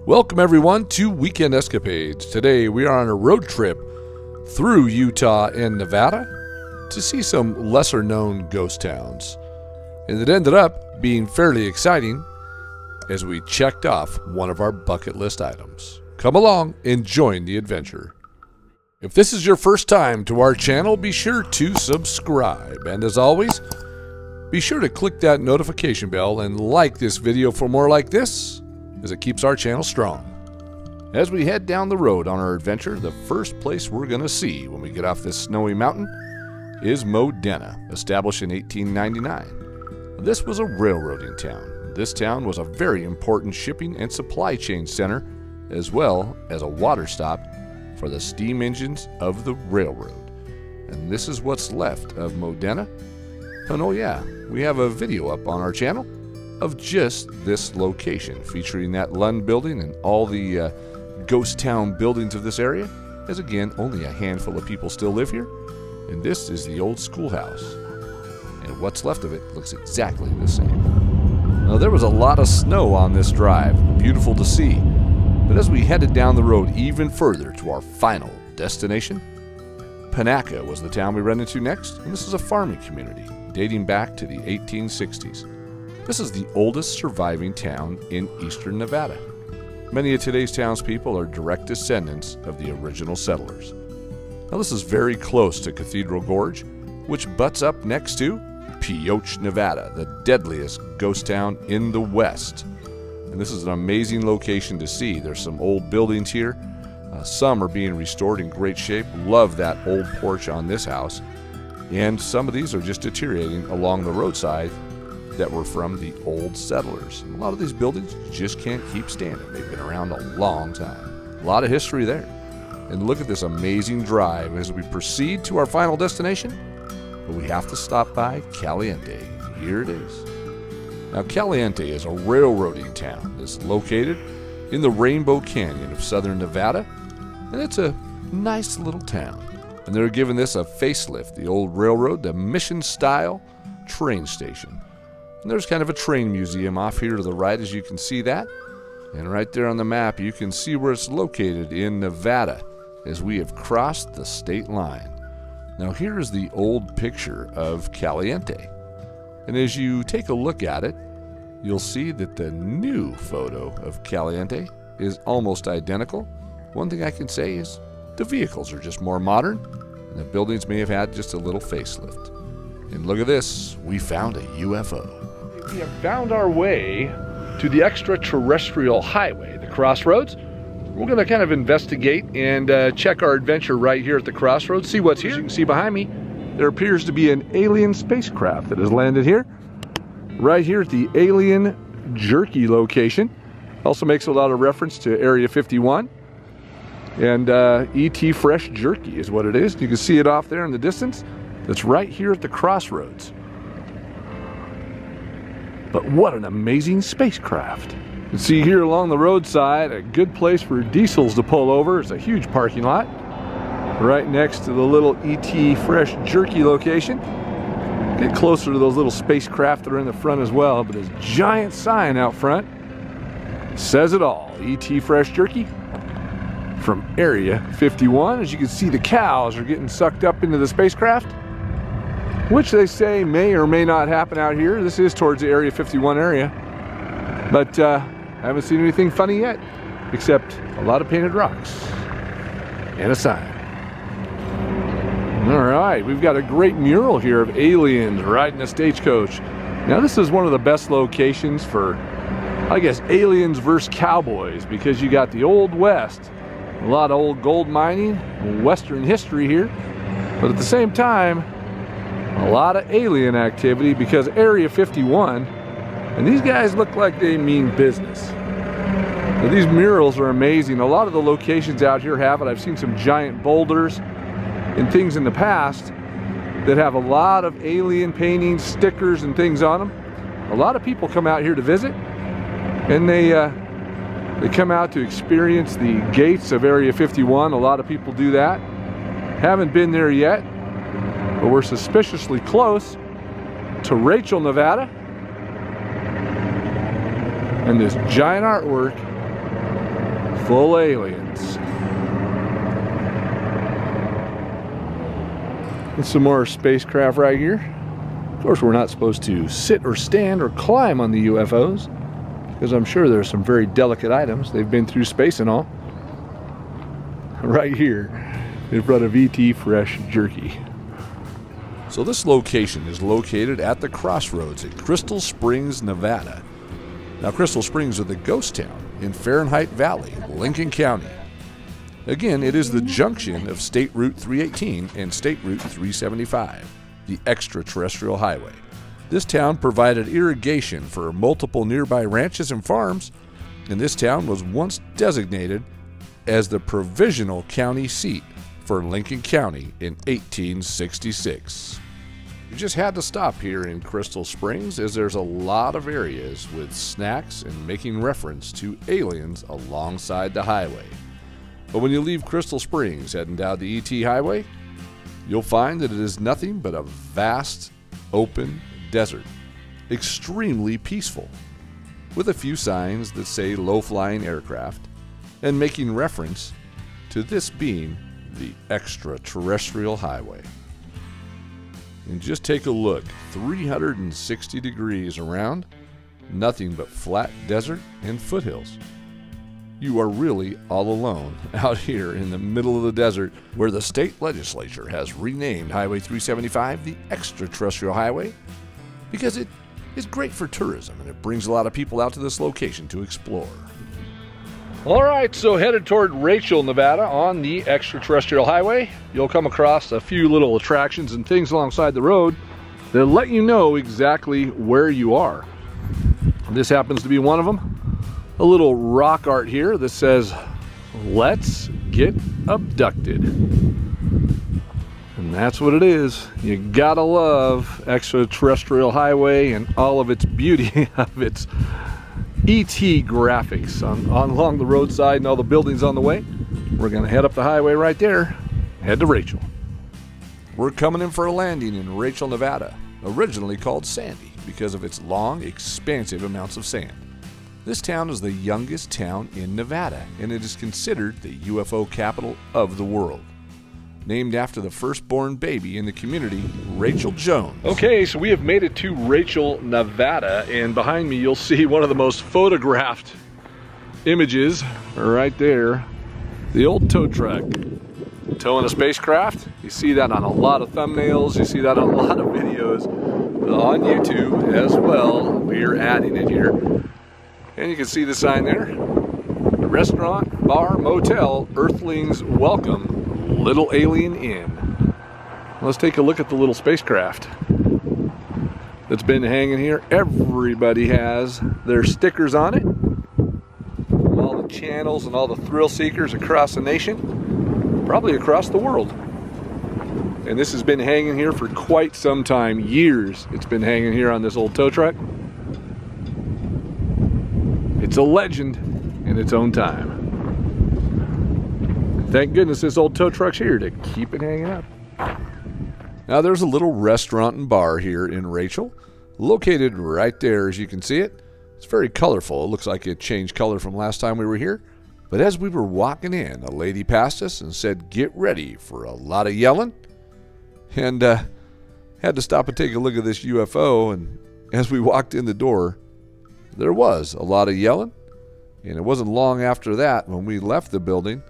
Welcome everyone to Weekend Escapades. Today we are on a road trip through Utah and Nevada to see some lesser known ghost towns. And it ended up being fairly exciting as we checked off one of our bucket list items. Come along and join the adventure. If this is your first time to our channel, be sure to subscribe. And as always, be sure to click that notification bell and like this video for more like this, as it keeps our channel strong. As we head down the road on our adventure, the first place we're going to see when we get off this snowy mountain is Modena, established in 1899. This was a railroading town. This town was a very important shipping and supply chain center, as well as a water stop for the steam engines of the railroad. And this is what's left of Modena. And oh yeah, we have a video up on our channel of just this location, featuring that Lund building and all the ghost town buildings of this area, as again, only a handful of people still live here. And this is the old schoolhouse. And what's left of it looks exactly the same. Now, there was a lot of snow on this drive, beautiful to see. But as we headed down the road even further to our final destination, Panaca was the town we ran into next, and this is a farming community dating back to the 1860s. This is the oldest surviving town in eastern Nevada. Many of today's townspeople are direct descendants of the original settlers. Now, this is very close to Cathedral Gorge, which butts up next to Pioche, Nevada, the deadliest ghost town in the West. And this is an amazing location to see. There's some old buildings here. Some are being restored in great shape. Love that old porch on this house. And some of these are just deteriorating along the roadside that were from the old settlers. A lot of these buildings just can't keep standing. They've been around a long time. A lot of history there. And look at this amazing drive as we proceed to our final destination. But we have to stop by Caliente. Here it is. Now, Caliente is a railroading town that's located in the Rainbow Canyon of southern Nevada. And it's a nice little town. And they're giving this a facelift. The old railroad, the Mission-style train station. And there's kind of a train museum off here to the right, as you can see that. And right there on the map, you can see where it's located in Nevada, as we have crossed the state line. Now, here is the old picture of Caliente. And as you take a look at it, you'll see that the new photo of Caliente is almost identical. One thing I can say is the vehicles are just more modern, and the buildings may have had just a little facelift. And look at this, we found a UFO. We have found our way to the extraterrestrial highway, the crossroads. We're going to kind of investigate and check our adventure right here at the crossroads, see what's here. As you can see behind me, there appears to be an alien spacecraft that has landed here, right here at the Alien Jerky location. Also makes a lot of reference to Area 51. And E.T. Fresh Jerky is what it is. You can see it off there in the distance. That's right here at the crossroads. But what an amazing spacecraft. You can see here along the roadside, a good place for diesels to pull over. It's a huge parking lot right next to the little E.T. Fresh Jerky location. Get closer to those little spacecraft that are in the front as well, but this giant sign out front says it all. E.T. Fresh Jerky from Area 51. As you can see, the cows are getting sucked up into the spacecraft, which they say may or may not happen out here. This is towards the Area 51 area. But I haven't seen anything funny yet, except a lot of painted rocks and a sign. All right, we've got a great mural here of aliens riding a stagecoach. Now, this is one of the best locations for, I guess, aliens versus cowboys, because you got the Old West, a lot of old gold mining, Western history here, but at the same time, a lot of alien activity, because Area 51, and these guys look like they mean business. Now, these murals are amazing. A lot of the locations out here have it. I've seen some giant boulders and things in the past that have a lot of alien paintings, stickers, and things on them. A lot of people come out here to visit, and they come out to experience the gates of Area 51. A lot of people do that. Haven't been there yet, but we're suspiciously close to Rachel, Nevada. And this giant artwork full of aliens. And some more spacecraft right here. Of course, we're not supposed to sit or stand or climb on the UFOs, because I'm sure there's some very delicate items. They've been through space and all. Right here in front of ET Fresh Jerky. So this location is located at the crossroads at Crystal Springs, Nevada. Now, Crystal Springs is the ghost town in Fahrenheit Valley, Lincoln County. Again, it is the junction of State Route 318 and State Route 375, the extraterrestrial highway. This town provided irrigation for multiple nearby ranches and farms, and this town was once designated as the provisional county seat for Lincoln County in 1866. You just had to stop here in Crystal Springs, as there's a lot of areas with snacks and making reference to aliens alongside the highway. But when you leave Crystal Springs heading down the ET highway, you'll find that it is nothing but a vast, open desert, extremely peaceful, with a few signs that say low-flying aircraft, and making reference to this being the extraterrestrial highway. And just take a look, 360 degrees around, nothing but flat desert and foothills. You are really all alone out here in the middle of the desert, where the state legislature has renamed Highway 375 the extraterrestrial highway, because it is great for tourism and it brings a lot of people out to this location to explore. All right, so headed toward Rachel, Nevada on the extraterrestrial highway. You'll come across a few little attractions and things alongside the road that let you know exactly where you are. This happens to be one of them. A little rock art here that says, "Let's get abducted." And that's what it is. You gotta love extraterrestrial highway and all of its beauty of its ET graphics along the roadside and all the buildings on the way. We're gonna head up the highway right there, head to Rachel. We're coming in for a landing in Rachel, Nevada, originally called Sandy because of its long, expansive amounts of sand. This town is the youngest town in Nevada, and it is considered the UFO capital of the world. Named after the firstborn baby in the community, Rachel Jones. Okay, so we have made it to Rachel, Nevada, and behind me you'll see one of the most photographed images right there. The old tow truck towing a spacecraft. You see that on a lot of thumbnails, you see that on a lot of videos on YouTube as well. We're adding it here. And you can see the sign there. Restaurant, bar, motel, Earthlings welcome, Little Alien Inn. Let's take a look at the little spacecraft that's been hanging here. Everybody has their stickers on it. All the channels and all the thrill seekers across the nation, probably across the world. And this has been hanging here for quite some time, years. It's been hanging here on this old tow truck. It's a legend in its own time. Thank goodness this old tow truck's here to keep it hanging up. Now there's a little restaurant and bar here in Rachel, located right there as you can see it. It's very colorful. It looks like it changed color from last time we were here. But as we were walking in, a lady passed us and said, "Get ready for a lot of yelling." And had to stop and take a look at this UFO, and as we walked in the door, there was a lot of yelling, and it wasn't long after that when we left the building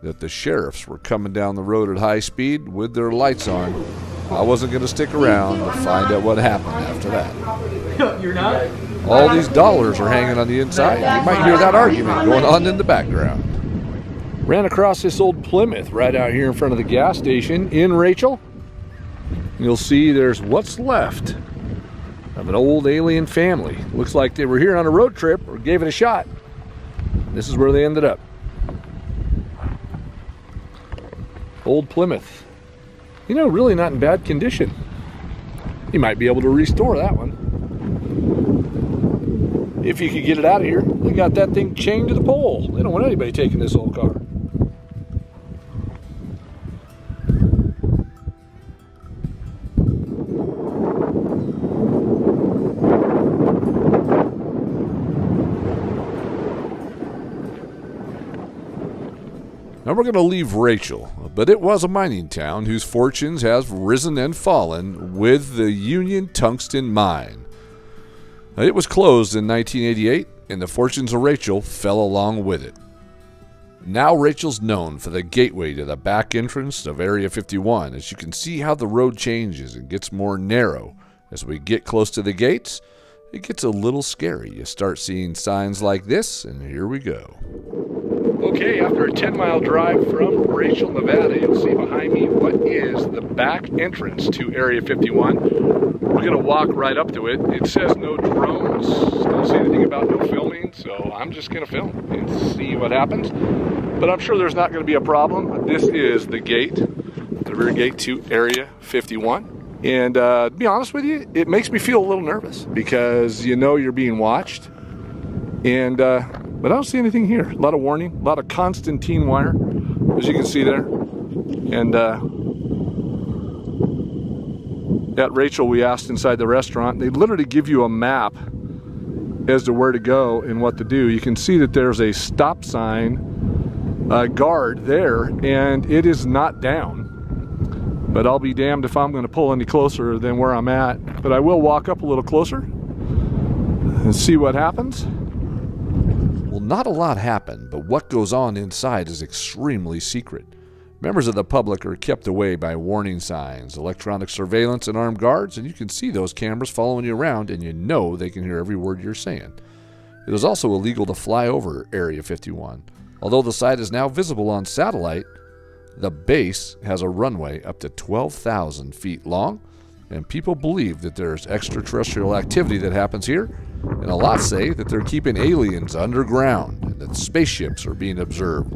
that the sheriffs were coming down the road at high speed with their lights on. I wasn't going to stick around to find out what happened after that. You're not? All these dollars are hanging on the inside. You might hear that argument going on in the background. Ran across this old Plymouth right out here in front of the gas station in Rachel. You'll see there's what's left of an old alien family. Looks like they were here on a road trip or gave it a shot. This is where they ended up. Old Plymouth. You know, really not in bad condition. You might be able to restore that one. If you could get it out of here. They got that thing chained to the pole. They don't want anybody taking this old car. Now we're going to leave Rachel, but it was a mining town whose fortunes have risen and fallen with the Union Tungsten Mine. It was closed in 1988, and the fortunes of Rachel fell along with it. Now Rachel's known for the gateway to the back entrance of Area 51, as you can see how the road changes and gets more narrow. As we get close to the gates, it gets a little scary. You start seeing signs like this, and here we go. Okay, after a 10-mile drive from Rachel, Nevada, you'll see behind me what is the back entrance to Area 51. We're going to walk right up to it. It says no drones. Don't say anything about no filming, so I'm just going to film and see what happens. But I'm sure there's not going to be a problem. This is the gate, the rear gate to Area 51. And to be honest with you, it makes me feel a little nervous because you know you're being watched. And but I don't see anything here. A lot of warning, a lot of Constantine wire, as you can see there. And at Rachel, we asked inside the restaurant, they literally give you a map as to where to go and what to do. You can see that there's a stop sign guard there, and it is not down. But I'll be damned if I'm going to pull any closer than where I'm at. But I will walk up a little closer and see what happens. Well, not a lot happened, but what goes on inside is extremely secret. Members of the public are kept away by warning signs, electronic surveillance, and armed guards, and you can see those cameras following you around, and you know they can hear every word you're saying. It is also illegal to fly over Area 51. Although the site is now visible on satellite, the base has a runway up to 12,000 feet long, and people believe that there's extraterrestrial activity that happens here, and a lot say that they're keeping aliens underground, and that spaceships are being observed,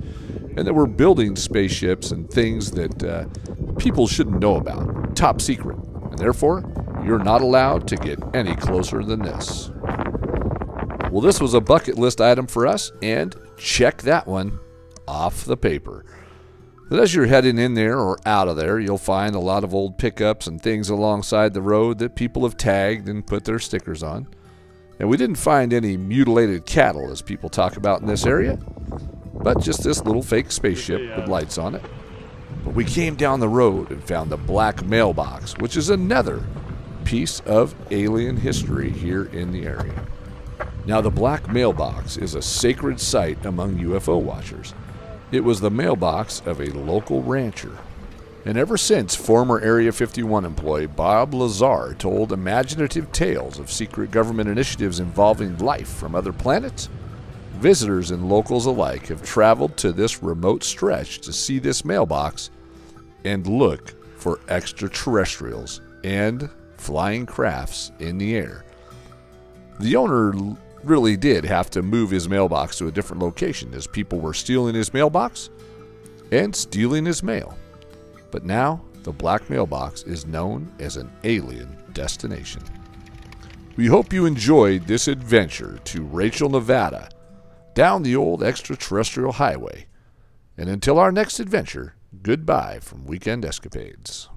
and that we're building spaceships and things that people shouldn't know about, top secret, and therefore you're not allowed to get any closer than this. Well, this was a bucket list item for us, and check that one off the paper. But as you're heading in there or out of there, you'll find a lot of old pickups and things alongside the road that people have tagged and put their stickers on. And we didn't find any mutilated cattle, as people talk about in this area, but just this little fake spaceship with lights on it. But we came down the road and found the Black Mailbox, which is another piece of alien history here in the area. Now, the Black Mailbox is a sacred site among UFO watchers. It was the mailbox of a local rancher. And ever since, former Area 51 employee Bob Lazar told imaginative tales of secret government initiatives involving life from other planets, visitors and locals alike have traveled to this remote stretch to see this mailbox and look for extraterrestrials and flying crafts in the air. The owner really did have to move his mailbox to a different location as people were stealing his mailbox and stealing his mail. But now, the Black Mailbox is known as an alien destination. We hope you enjoyed this adventure to Rachel, Nevada, down the old extraterrestrial highway. And until our next adventure, goodbye from Weekend Escapades.